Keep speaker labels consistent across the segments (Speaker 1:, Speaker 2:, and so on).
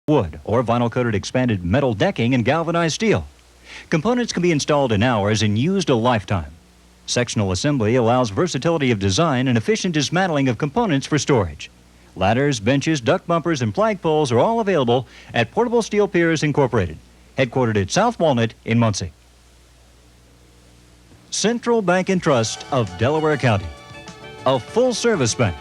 Speaker 1: wood or vinyl-coated expanded metal decking and galvanized steel. Components can be installed in hours and used a lifetime. Sectional assembly allows versatility of design and efficient dismantling of components for storage. Ladders, benches, duct bumpers, and flagpoles are all available at Portable Steel Piers Incorporated, headquartered at South Walnut in Muncie. Central Bank and Trust of Delaware County, a full-service bank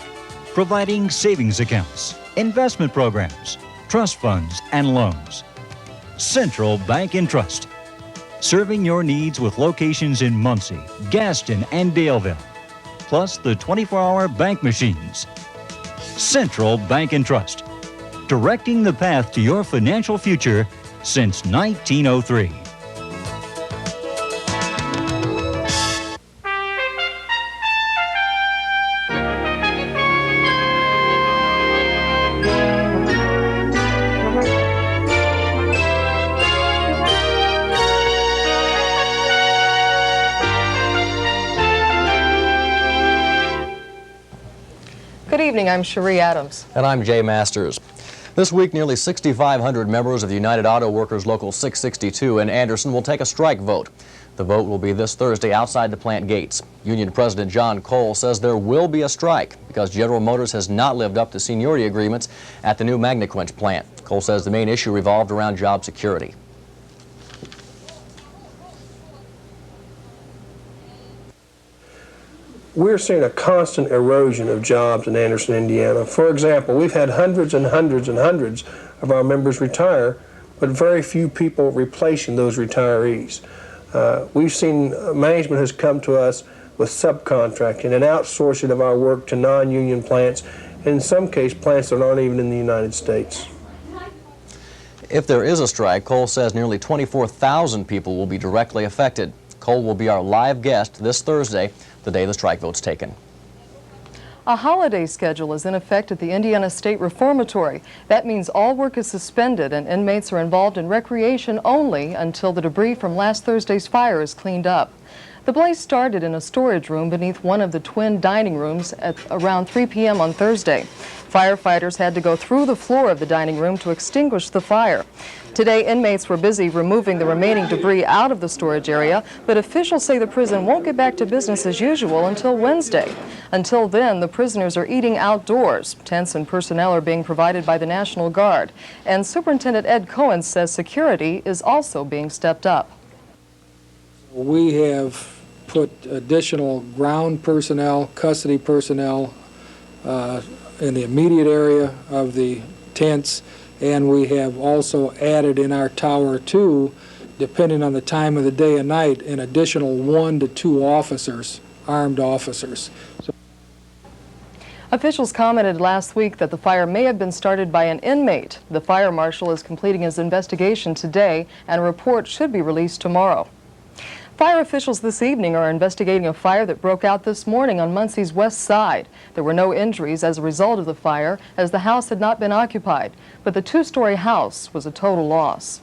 Speaker 1: providing savings accounts, investment programs, trust funds, and loans. Central Bank and Trust, serving your needs with locations in Muncie, Gaston, and Daleville, plus the 24-hour bank machines. Central Bank and Trust, directing the path to your financial future since 1903.
Speaker 2: Good evening, I'm Cherie Adams.
Speaker 3: And I'm Jay Masters. This week, nearly 6,500 members of the United Auto Workers Local 662 in Anderson will take a strike vote. The vote will be this Thursday outside the plant gates. Union President John Cole says there will be a strike because General Motors has not lived up to seniority agreements at the new Magnequench plant. Cole says the main issue revolved around job security.
Speaker 4: We're seeing a constant erosion of jobs in Anderson, Indiana. For example, we've had hundreds and hundreds and hundreds of our members retire, but very few people replacing those retirees. We've seen management has come to us with subcontracting and outsourcing of our work to non-union plants, and in some cases plants that aren't even in the United States.
Speaker 3: If there is a strike, Cole says nearly 24,000 people will be directly affected. Cole will be our live guest this Thursday, the day the strike vote's taken.
Speaker 2: A holiday schedule is in effect at the Indiana State Reformatory. That means all work is suspended and inmates are involved in recreation only until the debris from last Thursday's fire is cleaned up. The blaze started in a storage room beneath one of the twin dining rooms at around 3 p.m. on Thursday. Firefighters had to go through the floor of the dining room to extinguish the fire. Today, inmates were busy removing the remaining debris out of the storage area, but officials say the prison won't get back to business as usual until Wednesday. Until then, the prisoners are eating outdoors. Tents and personnel are being provided by the National Guard. And Superintendent Ed Cohen says security is also being stepped up.
Speaker 5: We have put additional ground personnel, custody personnel in the immediate area of the tents, and we have also added in our Tower 2, depending on the time of the day and night, an additional 1 to 2 officers, armed officers.
Speaker 2: Officials commented last week that the fire may have been started by an inmate. The fire marshal is completing his investigation today, and a report should be released tomorrow. Fire officials this evening are investigating a fire that broke out this morning on Muncie's west side. There were no injuries as a result of the fire, as the house had not been occupied, but the 2-story house was a total loss.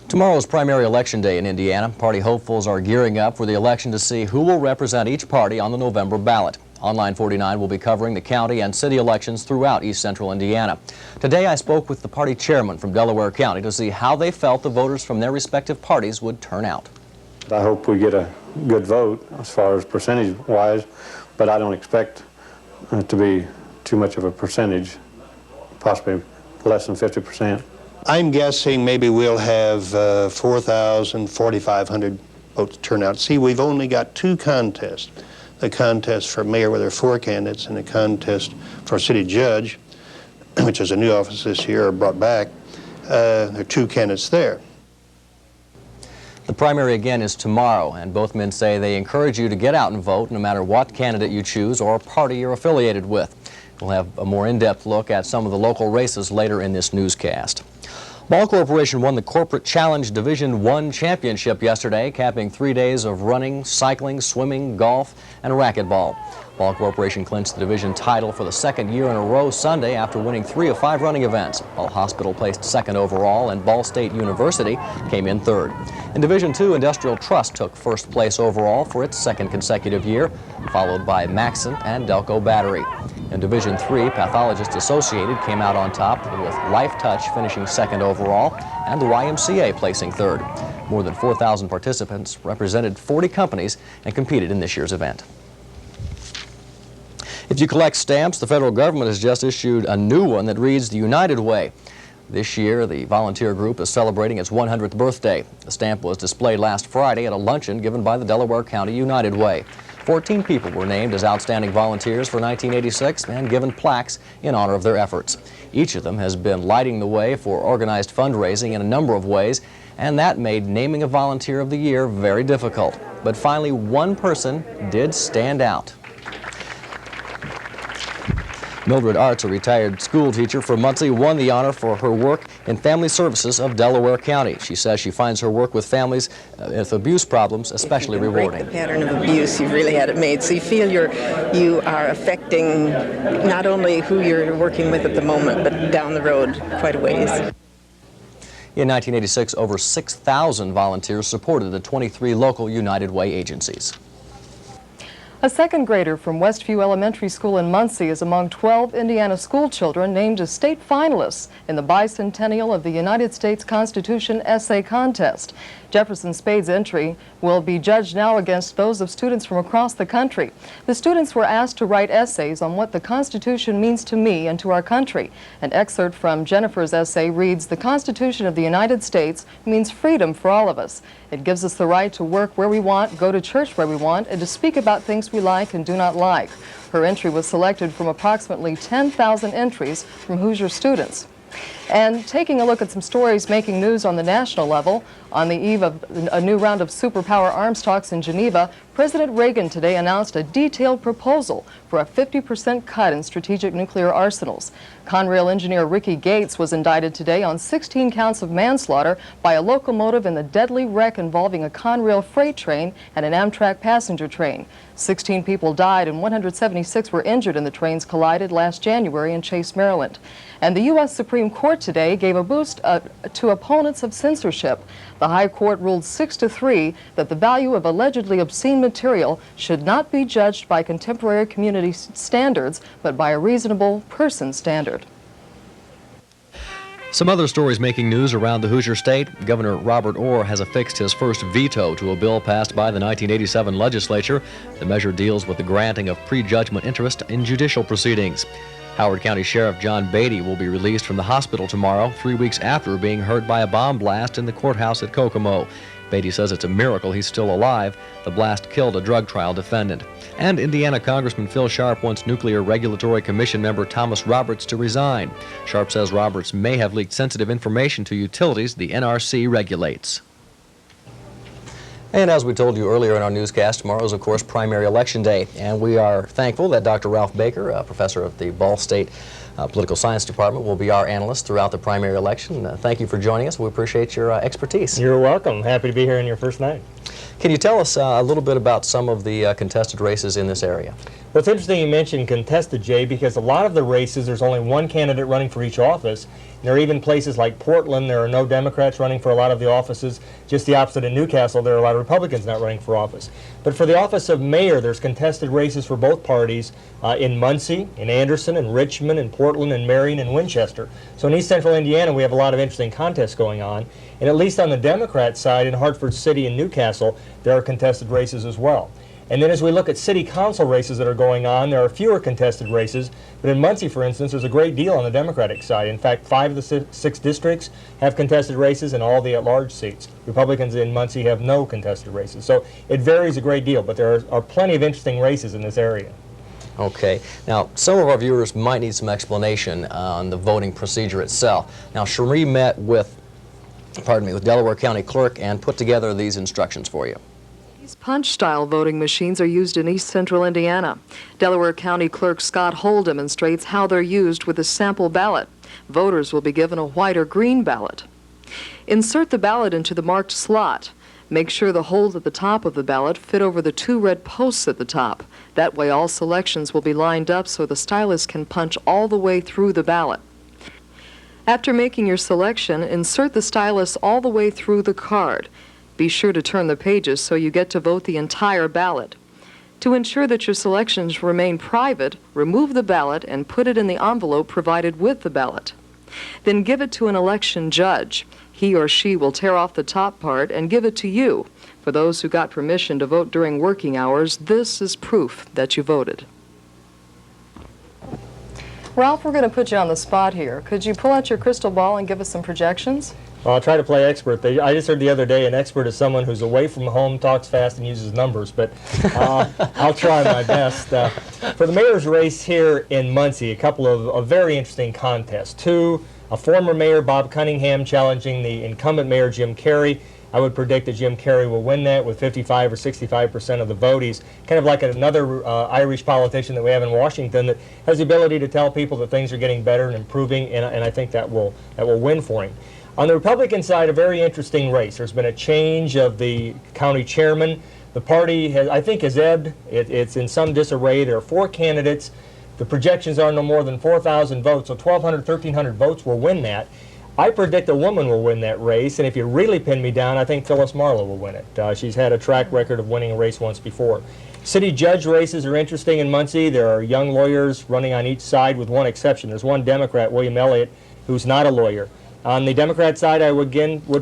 Speaker 3: Tomorrow is primary election day in Indiana. Party hopefuls are gearing up for the election to see who will represent each party on the November ballot. Online 49 will be covering the county and city elections throughout East Central Indiana. Today I spoke with the party chairman from Delaware County to see how they felt the voters from their respective parties would turn out.
Speaker 6: I hope we get a good vote as far as percentage-wise, but I don't expect to be too much of a percentage, possibly less than 50%.
Speaker 7: I'm guessing maybe we'll have 4,000, 4,500 votes turnout. See, we've only got 2 contests. The contest for mayor where there are 4 candidates and the contest for city judge, which is a new office this year, brought back. There are 2 candidates there.
Speaker 3: The primary again is tomorrow, and both men say they encourage you to get out and vote no matter what candidate you choose or party you're affiliated with. We'll have a more in-depth look at some of the local races later in this newscast. Ball Corporation won the Corporate Challenge Division I championship yesterday, capping 3 days of running, cycling, swimming, golf, and racquetball. Ball Corporation clinched the division title for the 2nd year in a row Sunday after winning 3 of 5 running events. Ball Hospital placed 2nd overall, and Ball State University came in 3rd. In Division II, Industrial Trust took 1st place overall for its 2nd consecutive year, followed by Maxon and Delco Battery. In Division III, Pathologists Associated came out on top, with Life Touch finishing second overall and the YMCA placing third. More than 4,000 participants represented 40 companies and competed in this year's event. If you collect stamps, the federal government has just issued a new one that reads the United Way. This year, the volunteer group is celebrating its 100th birthday. The stamp was displayed last Friday at a luncheon given by the Delaware County United Way. 14 people were named as outstanding volunteers for 1986 and given plaques in honor of their efforts. Each of them has been lighting the way for organized fundraising in a number of ways, and that made naming a Volunteer of the Year very difficult. But finally, one person did stand out. Mildred Arts, a retired school teacher from Muncie, won the honor for her work in family services of Delaware County. She says she finds her work with families with abuse problems especially rewarding.
Speaker 8: Break the pattern of abuse, you've really had it made. So you feel you are affecting not only who you're working with at the moment, but down the road quite a ways.
Speaker 3: In 1986, over 6,000 volunteers supported the 23 local United Way agencies.
Speaker 2: A second grader from Westview Elementary School in Muncie is among 12 Indiana school children named as state finalists in the bicentennial of the United States Constitution essay contest. Jefferson Spade's entry will be judged now against those of students from across the country. The students were asked to write essays on what the Constitution means to me and to our country. An excerpt from Jennifer's essay reads, "The Constitution of the United States means freedom for all of us. It gives us the right to work where we want, go to church where we want, and to speak about things we like and do not like." Her entry was selected from approximately 10,000 entries from Hoosier students. And taking a look at some stories making news on the national level, on the eve of a new round of superpower arms talks in Geneva, President Reagan today announced a detailed proposal for a 50% cut in strategic nuclear arsenals. Conrail engineer Ricky Gates was indicted today on 16 counts of manslaughter by a locomotive in the deadly wreck involving a Conrail freight train and an Amtrak passenger train. 16 people died and 176 were injured in the trains collided last January in Chase, Maryland. And the U.S. Supreme Court today gave a boost to opponents of censorship. The High Court ruled 6-3 that the value of allegedly obscene material should not be judged by contemporary community standards, but by a reasonable person standard.
Speaker 3: Some other stories making news around the Hoosier State. Governor Robert Orr has affixed his first veto to a bill passed by the 1987 legislature. The measure deals with the granting of prejudgment interest in judicial proceedings. Howard County Sheriff John Beatty will be released from the hospital tomorrow, 3 weeks after being hurt by a bomb blast in the courthouse at Kokomo. Beatty says it's a miracle he's still alive. The blast killed a drug trial defendant. And Indiana Congressman Phil Sharp wants Nuclear Regulatory Commission member Thomas Roberts to resign. Sharp says Roberts may have leaked sensitive information to utilities the NRC regulates. And as we told you earlier in our newscast, tomorrow is, of course, primary election day. And we are thankful that Dr. Ralph Baker, a professor at the Ball State Political Science Department, will be our analyst throughout the primary election. Thank you for joining us. We appreciate your expertise.
Speaker 9: You're welcome. Happy to be here in your first night.
Speaker 3: Can you tell us a little bit about some of the contested races in this area?
Speaker 9: Well, it's interesting you mentioned contested, Jay, because a lot of the races, there's only one candidate running for each office. There are even places like Portland, there are no Democrats running for a lot of the offices. Just the opposite in Newcastle, there are a lot of Republicans not running for office. But for the office of mayor, there's contested races for both parties in Muncie, in Anderson, in Richmond, in Portland, in Marion, and Winchester. So in East Central Indiana, we have a lot of interesting contests going on. And at least on the Democrat side, in Hartford City and Newcastle, there are contested races as well. And then as we look at city council races that are going on, there are fewer contested races. But in Muncie, for instance, there's a great deal on the Democratic side. In fact, 5 of the 6 districts have contested races and all the at-large seats. Republicans in Muncie have no contested races. So it varies a great deal, but there are plenty of interesting races in this area.
Speaker 3: Okay. Now, some of our viewers might need some explanation on the voting procedure itself. Now, Cherie met with Delaware County Clerk and put together these instructions for you.
Speaker 2: These punch-style voting machines are used in East Central Indiana. Delaware County Clerk Scott Hull demonstrates how they're used with a sample ballot. Voters will be given a white or green ballot. Insert the ballot into the marked slot. Make sure the holes at the top of the ballot fit over the 2 red posts at the top. That way all selections will be lined up so the stylus can punch all the way through the ballot. After making your selection, insert the stylus all the way through the card. Be sure to turn the pages so you get to vote the entire ballot. To ensure that your selections remain private, remove the ballot and put it in the envelope provided with the ballot. Then give it to an election judge. He or she will tear off the top part and give it to you. For those who got permission to vote during working hours, this is proof that you voted. Ralph, we're going to put you on the spot here. Could you pull out your crystal ball and give us some projections?
Speaker 9: Well, I'll try to play expert. I just heard the other day an expert is someone who's away from home, talks fast, and uses numbers, but I'll try my best. For the mayor's race here in Muncie, a couple of very interesting contests. Two, a former mayor, Bob Cunningham, challenging the incumbent mayor, Jim Carey. I would predict that Jim Carey will win that with 55 or 65% of the vote. He's kind of like another Irish politician that we have in Washington that has the ability to tell people that things are getting better and improving, and I think that will win for him. On the Republican side, a very interesting race. There's been a change of the county chairman. The party, I think, has ebbed. It's in some disarray. There are 4 candidates. The projections are no more than 4,000 votes, so 1,200, 1,300 votes will win that. I predict a woman will win that race, and if you really pin me down, I think Phyllis Marlowe will win it. She's had a track record of winning a race once before. City judge races are interesting in Muncie. There are young lawyers running on each side with one exception. There's one Democrat, William Elliott, who's not a lawyer. On the Democrat side, I would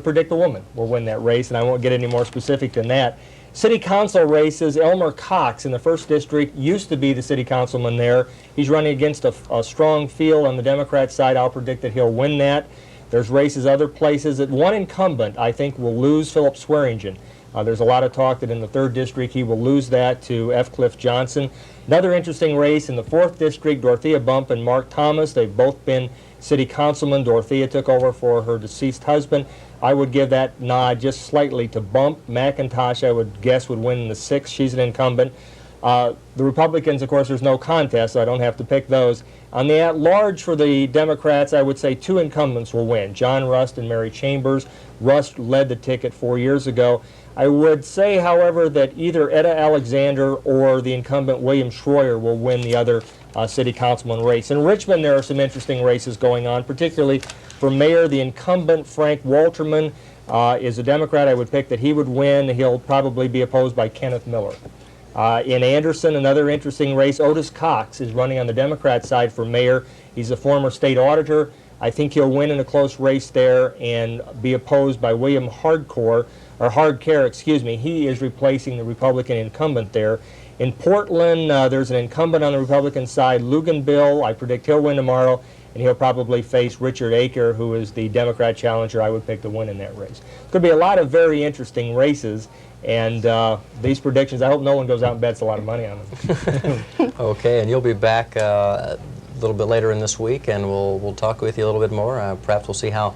Speaker 9: predict a woman will win that race, and I won't get any more specific than that. City council races, Elmer Cox in the 1st District used to be the city councilman there. He's running against a strong field on the Democrat side. I'll predict that he'll win that. There's races other places. That one incumbent, I think, will lose, Philip Swearingen. There's a lot of talk that in the 3rd District he will lose that to F. Cliff Johnson. Another interesting race in the 4th District, Dorothea Bump and Mark Thomas. They've both been city councilmen. Dorothea took over for her deceased husband. I would give that nod just slightly to Bump. McIntosh, I would guess, would win in the 6th. She's an incumbent. The Republicans, of course, there's no contest, so I don't have to pick those. On the at-large for the Democrats, I would say 2 incumbents will win, John Rust and Mary Chambers. Rust led the ticket 4 years ago. I would say, however, that either Etta Alexander or the incumbent William Schroyer will win the other city councilman race. In Richmond, there are some interesting races going on, particularly for mayor. The incumbent, Frank Walterman, is a Democrat. I would pick that he would win. He'll probably be opposed by Kenneth Miller. In Anderson, another interesting race, Otis Cox is running on the Democrat side for mayor. He's a former state auditor. I think he'll win in a close race there and be opposed by William Hardcare. He is replacing the Republican incumbent there. In Portland, there's an incumbent on the Republican side, Luganbill. I predict he'll win tomorrow, and he'll probably face Richard Aker, who is the Democrat challenger. I would pick to win in that race. There's going to be a lot of very interesting races, and these predictions, I hope no one goes out and bets a lot of money on them.
Speaker 3: Okay, and you'll be back a little bit later in this week, and we'll talk with you a little bit more. Perhaps we'll see how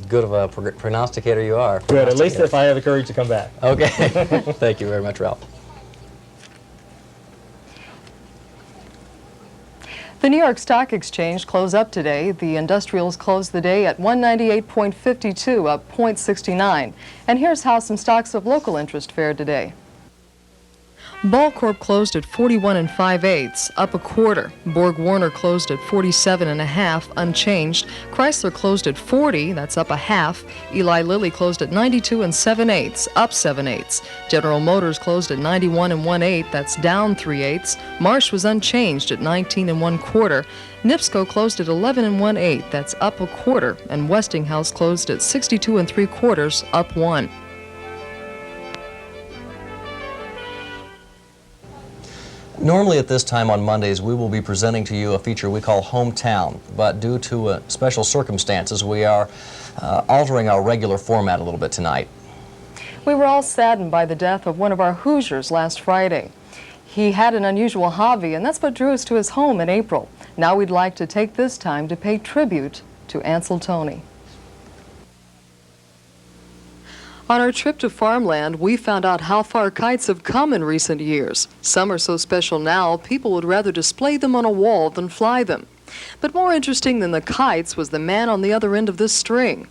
Speaker 3: good of a prognosticator you are.
Speaker 9: Good, at least if I have the courage to come back.
Speaker 3: Okay. Thank you very much, Ralph.
Speaker 2: The New York Stock Exchange closed up today. The industrials closed the day at 198.52, up 0.69. And here's how some stocks of local interest fared today. Ball Corp closed at 41 5/8, up a quarter. Borg Warner closed at 47 1/2, unchanged. Chrysler closed at 40, that's up a half. Eli Lilly closed at 92 7/8, up 7/8. General Motors closed at 91 1/8, that's down 3/8. Marsh was unchanged at 19 1/4. NIPSCO closed at 11 1/8, that's up a quarter. And Westinghouse closed at 62 3/4, up 1.
Speaker 3: Normally at this time on Mondays, we will be presenting to you a feature we call Hometown, but due to special circumstances, we are altering our regular format a little bit tonight.
Speaker 2: We were all saddened by the death of one of our Hoosiers last Friday. He had an unusual hobby, and that's what drew us to his home in April. Now we'd like to take this time to pay tribute to Ansel Toney. On our trip to farmland, we found out how far kites have come in recent years. Some are so special now, people would rather display them on a wall than fly them. But more interesting than the kites was the man on the other end of this string.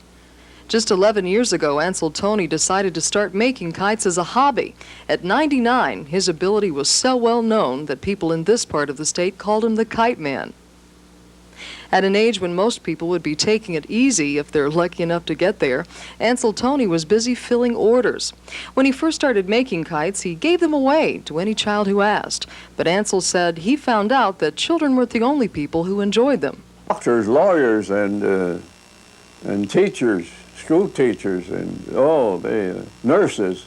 Speaker 2: Just 11 years ago, Ansel Toney decided to start making kites as a hobby. At 99, his ability was so well known that people in this part of the state called him the Kite Man. At an age when most people would be taking it easy if they're lucky enough to get there, Ansel Toney was busy filling orders. When he first started making kites, he gave them away to any child who asked. But Ansel said he found out that children weren't the only people who enjoyed them.
Speaker 10: Doctors, lawyers, and teachers, school teachers, and nurses,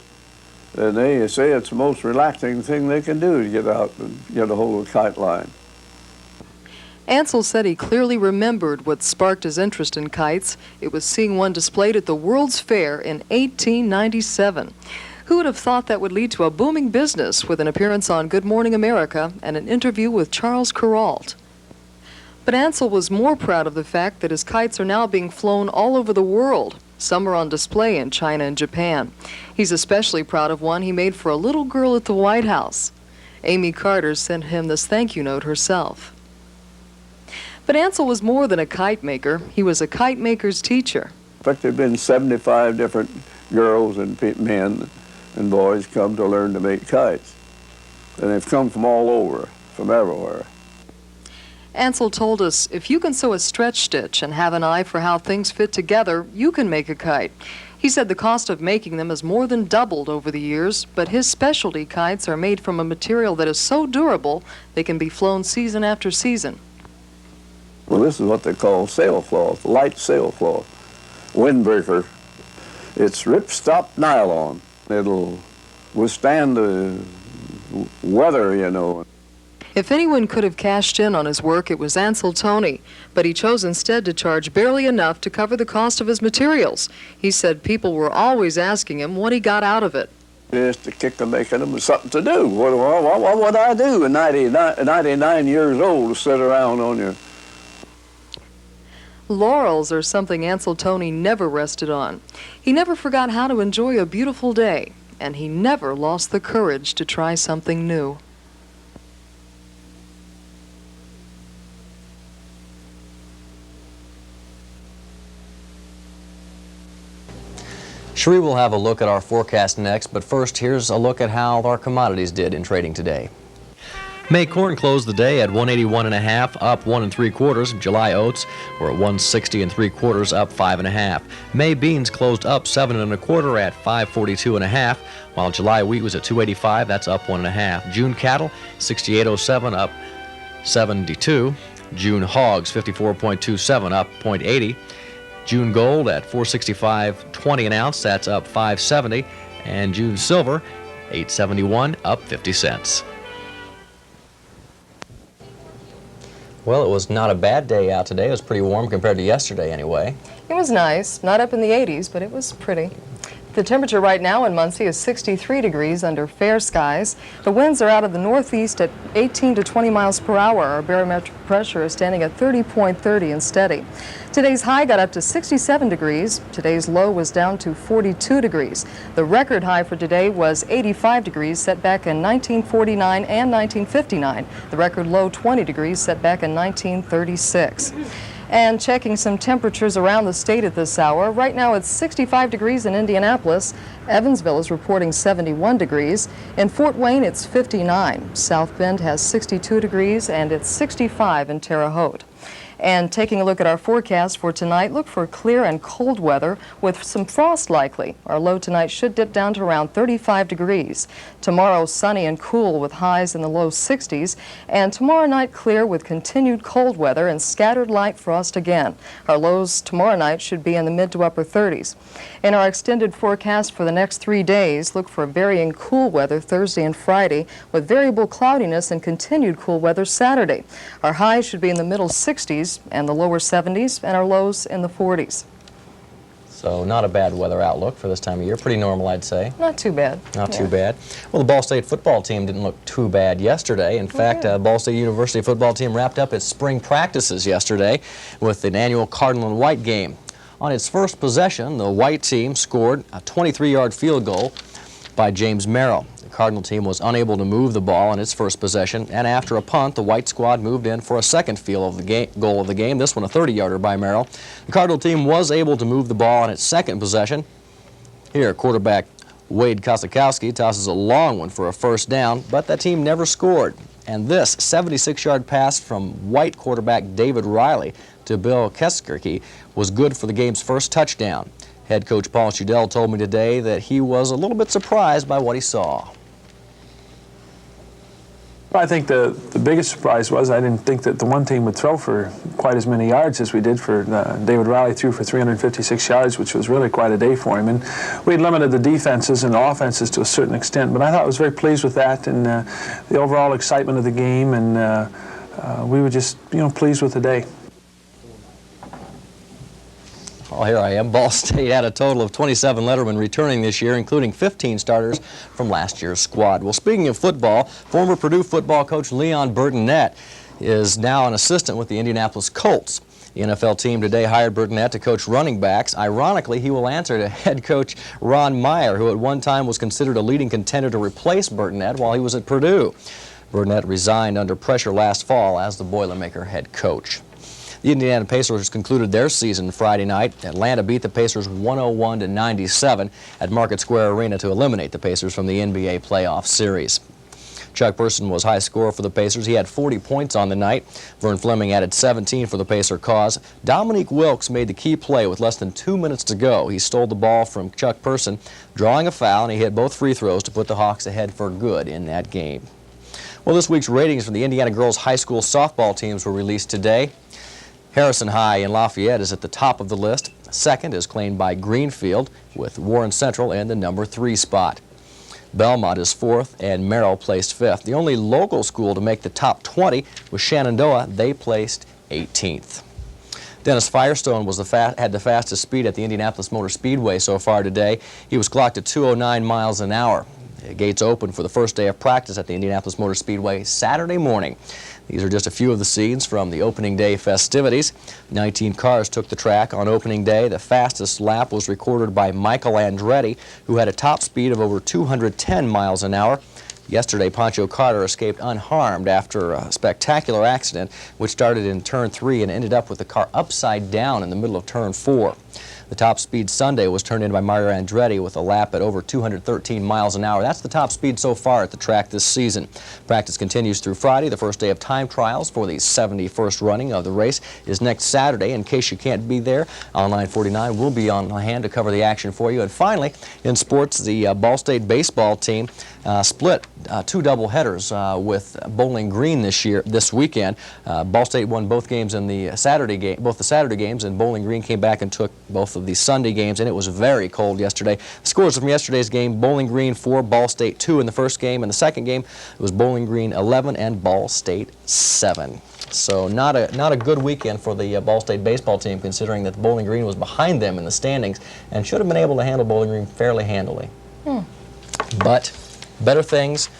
Speaker 10: and they say it's the most relaxing thing they can do to get out and get a hold of a kite line.
Speaker 2: Ansel said he clearly remembered what sparked his interest in kites. It was seeing one displayed at the World's Fair in 1897. Who would have thought that would lead to a booming business with an appearance on Good Morning America and an interview with Charles Chrystal? But Ansel was more proud of the fact that his kites are now being flown all over the world. Some are on display in China and Japan. He's especially proud of one he made for a little girl at the White House. Amy Carter sent him this thank you note herself. But Ansel was more than a kite maker. He was a kite maker's teacher.
Speaker 10: In fact, there have been 75 different girls and men and boys come to learn to make kites. And they've come from all over, from everywhere.
Speaker 2: Ansel told us, if you can sew a stretch stitch and have an eye for how things fit together, you can make a kite. He said the cost of making them has more than doubled over the years, but his specialty kites are made from a material that is so durable they can be flown season after season.
Speaker 10: Well, this is what they call sailcloth, light sailcloth, windbreaker. It's ripstop nylon. It'll withstand the weather, you know.
Speaker 2: If anyone could have cashed in on his work, it was Ansel Toney, but he chose instead to charge barely enough to cover the cost of his materials. He said people were always asking him what he got out of it.
Speaker 10: Just to kick of making them was something to do. What would I do at 99 years old to sit around on your...
Speaker 2: Laurels are something Ansel Toney never rested on. He never forgot how to enjoy a beautiful day, and he never lost the courage to try something new.
Speaker 3: Cherie will have a look at our forecast next, but first here's a look at how our commodities did in trading today. May corn closed the day at 181.5, up 1 3/4. July oats were at 160 3/4, up 5.5. May beans closed up 7 1/4 at 542.5, while July wheat was at 285, that's up 1.5. June cattle 68.07, up 72. June hogs 54.27, up 0.80. June gold at $465.20 an ounce, that's up 5.70, and June silver $871, up 50 cents. Well, it was not a bad day out today. It was pretty warm compared to yesterday anyway.
Speaker 2: It was nice, not up in the 80s, but it was pretty. The temperature right now in Muncie is 63 degrees under fair skies. The winds are out of the northeast at 18 to 20 miles per hour. Our barometric pressure is standing at 30.30 and steady. Today's high got up to 67 degrees. Today's low was down to 42 degrees. The record high for today was 85 degrees, set back in 1949 and 1959. The record low 20 degrees, set back in 1936. And checking some temperatures around the state at this hour. Right now it's 65 degrees in Indianapolis. Evansville is reporting 71 degrees. In Fort Wayne it's 59. South Bend has 62 degrees and it's 65 in Terre Haute. And taking a look at our forecast for tonight, look for clear and cold weather with some frost likely. Our low tonight should dip down to around 35 degrees. Tomorrow sunny and cool with highs in the low 60s. And tomorrow night clear with continued cold weather and scattered light frost again. Our lows tomorrow night should be in the mid to upper 30s. In our extended forecast for the next 3 days, look for varying cool weather Thursday and Friday with variable cloudiness and continued cool weather Saturday. Our highs should be in the middle 60s and the lower 70s, and our lows in the 40s.
Speaker 3: So not a bad weather outlook for this time of year. Pretty normal, I'd say.
Speaker 2: Not too bad.
Speaker 3: Not too bad. Well, the Ball State football team didn't look too bad yesterday. In fact, Ball State University football team wrapped up its spring practices yesterday with an annual Cardinal and White game. On its first possession, the White team scored a 23-yard field goal by James Merrill. The Cardinal team was unable to move the ball on its first possession, and after a punt, the White squad moved in for a second field of the goal of the game, this one a 30-yarder by Merrill. The Cardinal team was able to move the ball on its second possession. Here, quarterback Wade Kosakowski tosses a long one for a first down, but that team never scored. And this 76-yard pass from White quarterback David Riley to Bill Keskerke was good for the game's first touchdown. Head coach Paul Shudell told me today that he was a little bit surprised by what he saw.
Speaker 11: I think the biggest surprise was I didn't think that the one team would throw for quite as many yards as we did. For David Riley threw for 356 yards, which was really quite a day for him. And we had limited the defenses and the offenses to a certain extent, but I thought I was very pleased with that and the overall excitement of the game, and we were just, pleased with the day.
Speaker 3: Oh, here I am. Ball State had a total of 27 lettermen returning this year, including 15 starters from last year's squad. Well, speaking of football, former Purdue football coach Leon Burtonette is now an assistant with the Indianapolis Colts. The NFL team today hired Burtonette to coach running backs. Ironically, he will answer to head coach Ron Meyer, who at one time was considered a leading contender to replace Burtonette while he was at Purdue. Burtonette resigned under pressure last fall as the Boilermaker head coach. The Indiana Pacers concluded their season Friday night. Atlanta beat the Pacers 101-97 at Market Square Arena to eliminate the Pacers from the NBA playoff series. Chuck Person was high scorer for the Pacers. He had 40 points on the night. Vern Fleming added 17 for the Pacer cause. Dominique Wilkes made the key play with less than 2 minutes to go. He stole the ball from Chuck Person, drawing a foul, and he hit both free throws to put the Hawks ahead for good in that game. Well, this week's ratings for the Indiana girls high school softball teams were released today. Harrison High in Lafayette is at the top of the list. Second is claimed by Greenfield, with Warren Central in the number 3 spot. Belmont is 4th, and Merrill placed 5th. The only local school to make the top 20 was Shenandoah. They placed 18th. Dennis Firestone was had the fastest speed at the Indianapolis Motor Speedway so far today. He was clocked at 209 miles an hour. The gates opened for the first day of practice at the Indianapolis Motor Speedway Saturday morning. These are just a few of the scenes from the opening day festivities. 19 cars took the track on opening day. The fastest lap was recorded by Michael Andretti, who had a top speed of over 210 miles an hour. Yesterday, Pancho Carter escaped unharmed after a spectacular accident, which started in turn 3 and ended up with the car upside down in the middle of turn 4. The top speed Sunday was turned in by Mario Andretti with a lap at over 213 miles an hour. That's the top speed so far at the track this season. Practice continues through Friday. The first day of time trials for the 71st running of the race is next Saturday. In case you can't be there, Online 49 will be on hand to cover the action for you. And finally, in sports, the Ball State baseball team split 2 doubleheaders with Bowling Green this weekend. Ball State won both games in the Saturday game, both the Saturday games, and Bowling Green came back and took both of the Sunday games, and it was very cold yesterday. The scores from yesterday's game: Bowling Green 4, Ball State 2 in the first game. In the second game, it was Bowling Green 11 and Ball State 7. So not a good weekend for the Ball State baseball team, considering that Bowling Green was behind them in the standings and should have been able to handle Bowling Green fairly handily. But better things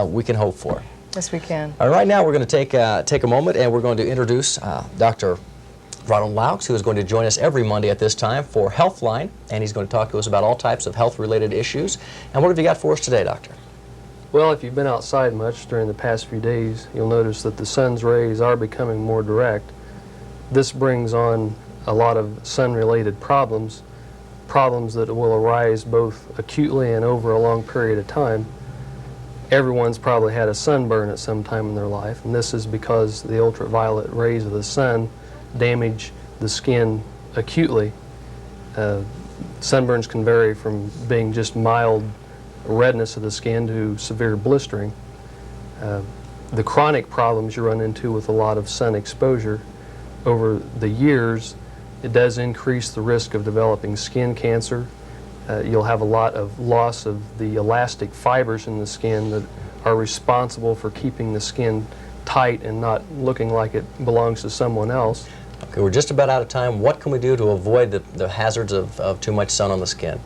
Speaker 3: we can hope for.
Speaker 2: Yes, we can.
Speaker 3: Right now, we're going to take a moment, and we're going to introduce Dr. Ronald Laux, who is going to join us every Monday at this time for Healthline, and he's going to talk to us about all types of health-related issues. And what have you got for us today, Doctor?
Speaker 12: Well, if you've been outside much during the past few days, you'll notice that the sun's rays are becoming more direct. This brings on a lot of sun-related problems that will arise both acutely and over a long period of time. Everyone's probably had a sunburn at some time in their life, and this is because the ultraviolet rays of the sun damage the skin acutely. Sunburns can vary from being just mild redness of the skin to severe blistering. The chronic problems you run into with a lot of sun exposure over the years, it does increase the risk of developing skin cancer. You'll have a lot of loss of the elastic fibers in the skin that are responsible for keeping the skin tight and not looking like it belongs to someone else.
Speaker 3: Okay, we're just about out of time. What can we do to avoid the hazards of too much sun on the skin?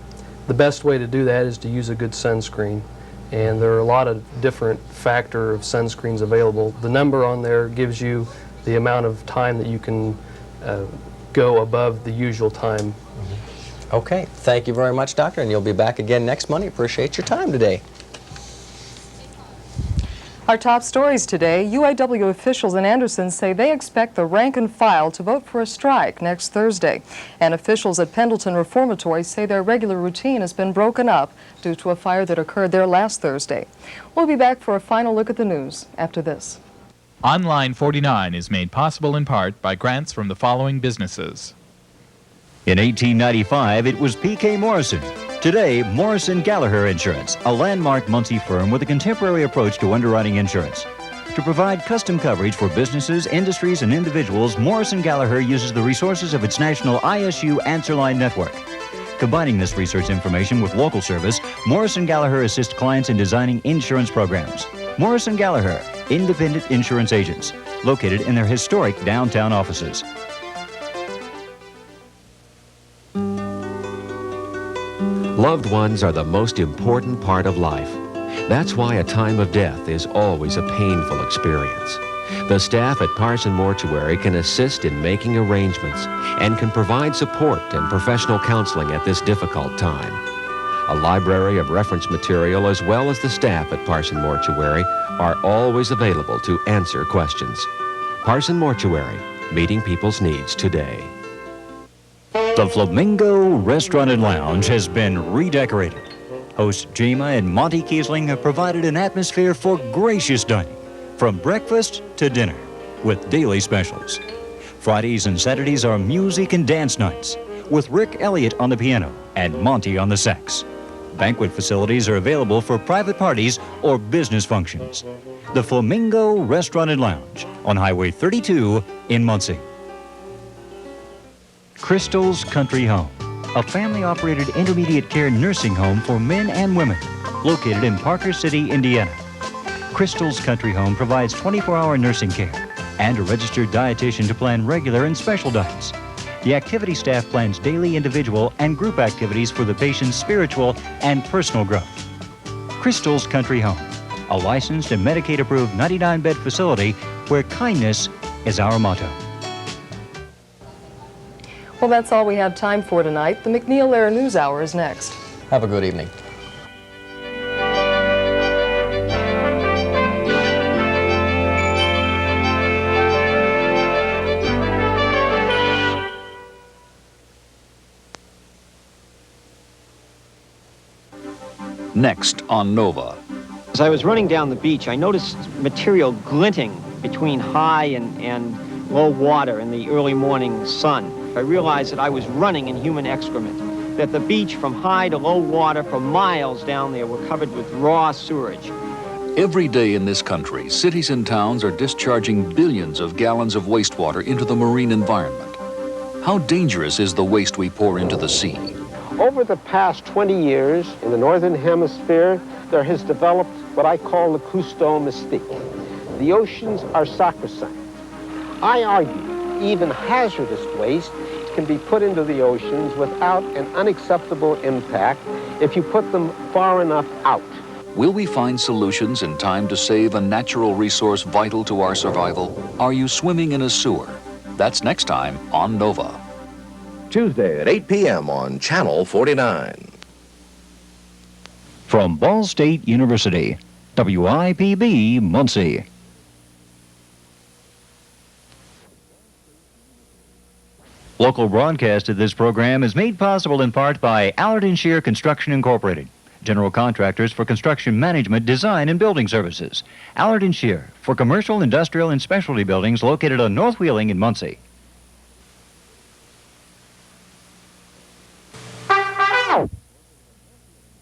Speaker 12: The best way to do that is to use a good sunscreen. And there are a lot of different factor of sunscreens available. The number on there gives you the amount of time that you can go above the usual time.
Speaker 3: Okay, thank you very much, Doctor, and you'll be back again next Monday. Appreciate your time today.
Speaker 2: Our top stories today, UAW officials in Anderson say they expect the rank and file to vote for a strike next Thursday. And officials at Pendleton Reformatory say their regular routine has been broken up due to a fire that occurred there last Thursday. We'll be back for a final look at the news after this.
Speaker 13: Online 49 is made possible in part by grants from the following businesses.
Speaker 1: In 1895, it was P.K. Morrison. Today, Morrison Gallagher Insurance, a landmark Muncie firm with a contemporary approach to underwriting insurance. To provide custom coverage for businesses, industries, and individuals, Morrison Gallagher uses the resources of its national ISU Answer Line network. Combining this research information with local service, Morrison Gallagher assists clients in designing insurance programs. Morrison Gallagher, independent insurance agents, located in their historic downtown offices.
Speaker 14: Loved ones are the most important part of life. That's why a time of death is always a painful experience. The staff at Parson Mortuary can assist in making arrangements and can provide support and professional counseling at this difficult time. A library of reference material as well as the staff at Parson Mortuary are always available to answer questions. Parson Mortuary, meeting people's needs today.
Speaker 1: The Flamingo Restaurant and Lounge has been redecorated. Hosts Jema and Monty Kiesling have provided an atmosphere for gracious dining, from breakfast to dinner, with daily specials. Fridays and Saturdays are music and dance nights, with Rick Elliott on the piano and Monty on the sax. Banquet facilities are available for private parties or business functions. The Flamingo Restaurant and Lounge on Highway 32 in Muncie. Chrystal's Country Home, a family-operated intermediate care nursing home for men and women, located in Parker City, Indiana. Chrystal's Country Home provides 24-hour nursing care and a registered dietitian to plan regular and special diets. The activity staff plans daily individual and group activities for the patient's spiritual and personal growth. Chrystal's Country Home, a licensed and Medicaid-approved 99-bed facility where kindness is our motto.
Speaker 2: Well, that's all we have time for tonight. The McNeil-Lehrer News Hour is next.
Speaker 3: Have a good evening.
Speaker 15: Next on Nova.
Speaker 16: As I was running down the beach, I noticed material glinting between high and low water in the early morning sun. I realized that I was running in human excrement, that the beach from high to low water for miles down there were covered with raw sewage.
Speaker 15: Every day in this country, cities and towns are discharging billions of gallons of wastewater into the marine environment. How dangerous is the waste we pour into the sea?
Speaker 17: Over the past 20 years, in the Northern Hemisphere, there has developed what I call the Cousteau mystique. The oceans are sacrosanct. I argue even hazardous waste can be put into the oceans without an unacceptable impact if you put them far enough out.
Speaker 15: Will we find solutions in time to save a natural resource vital to our survival? Are you swimming in a sewer? That's next time on Nova.
Speaker 18: Tuesday at 8 p.m. on Channel 49.
Speaker 1: From Ball State University, WIPB Muncie. Local broadcast of this program is made possible in part by Allard & Shear Construction Incorporated, general contractors for construction management, design, and building services. Allard & Shear for commercial, industrial, and specialty buildings located on North Wheeling in Muncie.